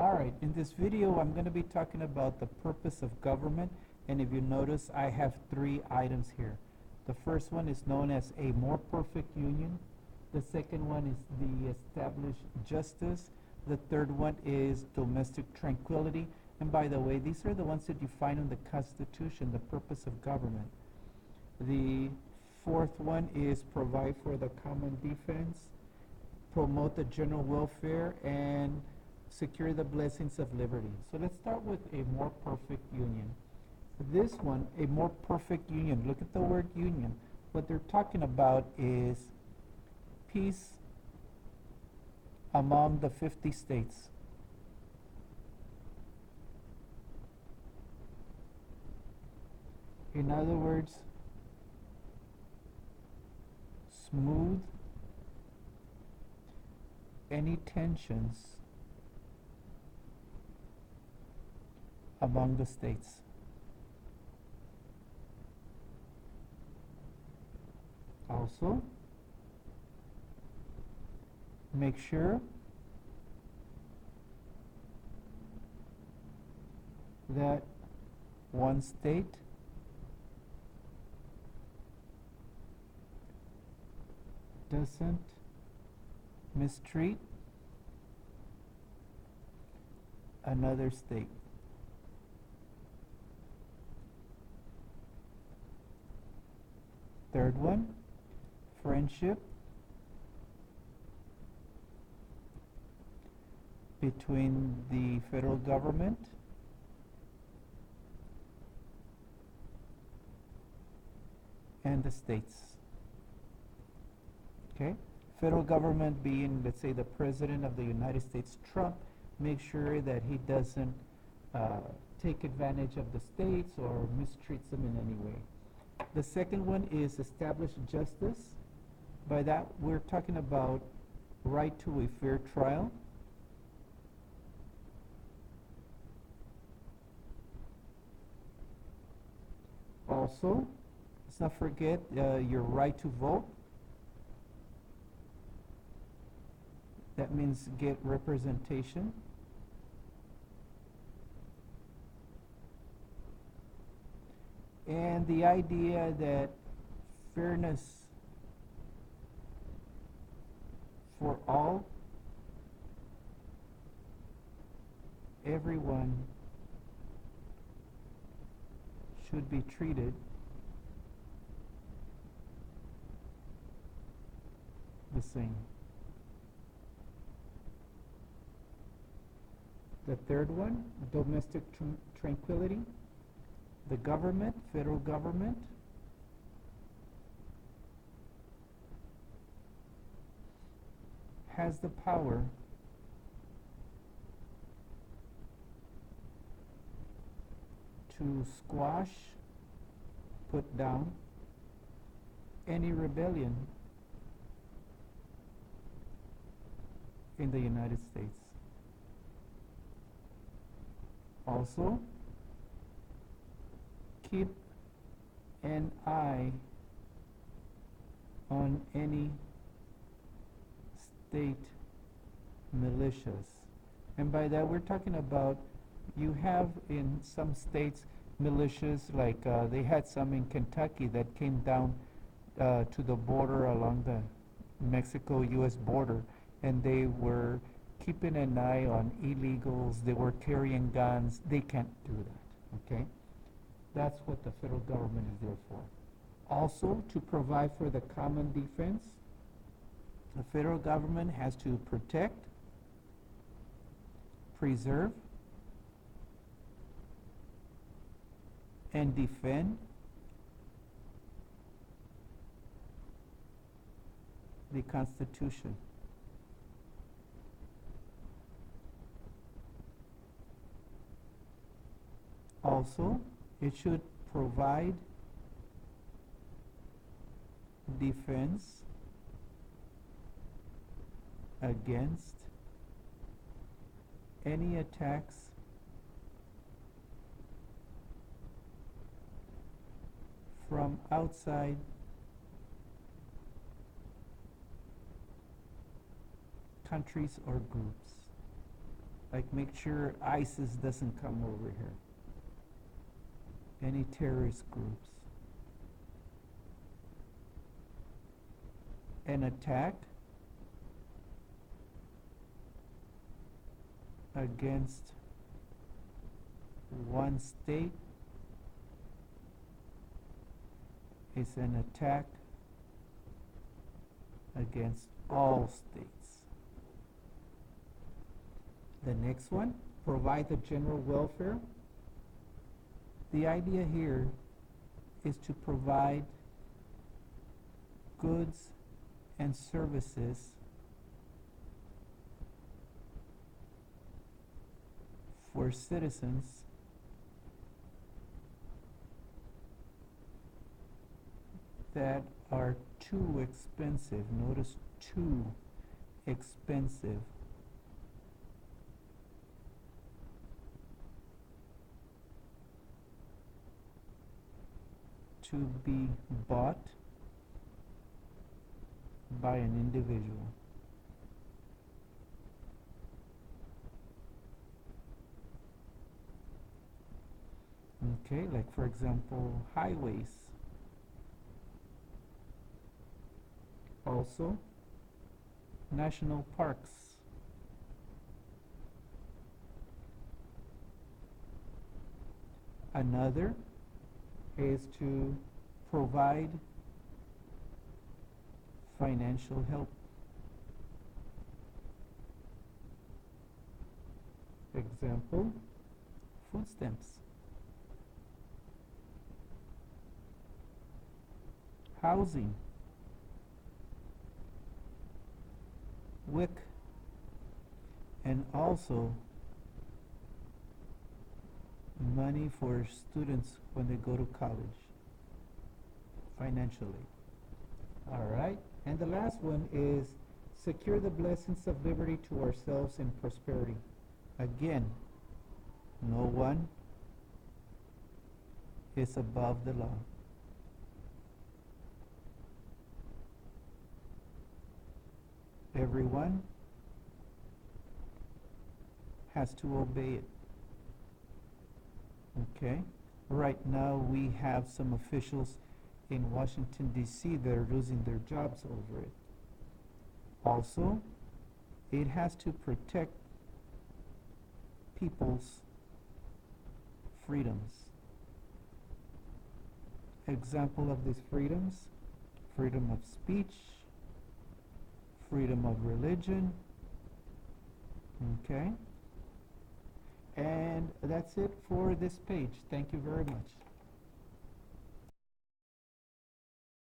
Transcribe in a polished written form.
Alright, in this video I'm going to be talking about the purpose of government, and if you notice I have three items here. The first one is known as a more perfect union. The second one is the established justice. The third one is domestic tranquility. And by the way, these are the ones that you find in the Constitution, the purpose of government. The fourth one is provide for the common defense, promote the general welfare, and secure the blessings of liberty. So let's start with a more perfect union. This one, a more perfect union, look at the word union. What they're talking about is peace among the 50 states. In other words, smooth any tensions among the states. Also, make sure that one state doesn't mistreat another state. Third one, friendship between the federal government and the states. Okay? Federal government being, let's say, the President of the United States, Trump, make sure that he doesn't take advantage of the states or mistreats them in any way. The second one is establish justice. By that, we're talking about right to a fair trial. Also, let's not forget your right to vote. That means get representation. And the idea that fairness for all, everyone should be treated the same. The third one, domestic tranquility. The government, federal government, has the power to squash, put down any rebellion in the United States. Also, keep an eye on any state militias. And by that we're talking about, you have in some states militias, like they had some in Kentucky that came down to the border along the Mexico-US border, and they were keeping an eye on illegals, they were carrying guns. They can't do that, okay? That's what the federal government is there for. Also, to provide for the common defense, the federal government has to protect, preserve, and defend the Constitution. Also, it should provide defense against any attacks from outside countries or groups. Like make sure ISIS doesn't come over here. Any terrorist groups. An attack against one state is an attack against all states. The next one, provide the general welfare. The idea here is to provide goods and services for citizens that are too expensive. Notice too expensive to be bought by an individual. Okay, like for example, highways. Also, national parks. Another is to provide financial help. Example, food stamps. Housing. WIC. And also money for students when they go to college financially. All right, and the last one is secure the blessings of liberty to ourselves and prosperity. Again, no one is above the law. Everyone has to obey it. Okay, right now we have some officials in Washington, D.C. that are losing their jobs over it. Also, it has to protect people's freedoms. Example of these freedoms: freedom of speech, freedom of religion. Okay? And that's it for this page. Thank you very much.